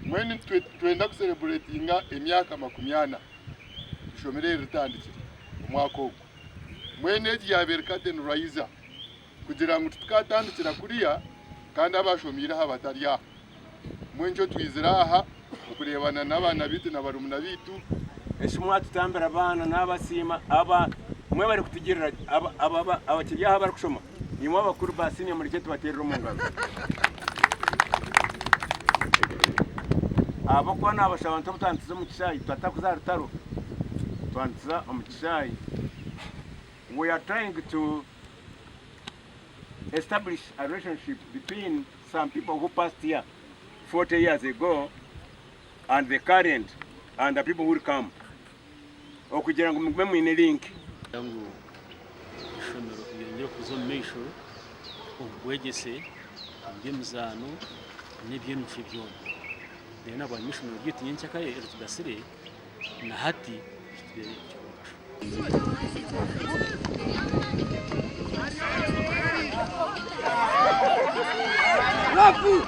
mwene twenda kucelebratinga emyaka 80 ishomere ritandikira umwaka ogwo mwene yabereka Raiza kugira ngo tukatandikira kuriya kandi abashomira habatariya mwenjo twizira aha ukurebana n'abana bitu n'abarumuna bitu eshimwa tutambira abana n'abasima aba mwe bari kutugirira abakiriya bari kushoma nimwe abakuru basini muri cyo tubaterera umungano abakwa n'abashabantu butantsize mu kishayi twatakuza rutaro twantsiza mu kishayi. We are trying to establish a relationship between some people who passed here 40 years ago and the current and the people who will come. Okugira ngo mugwe mwine link yangu ishomero yongera kuzomesho ubwegese byemzano n'ibyenufi byombi dena abanyishomero gitinye cyakaye rutudasire na hati Rafu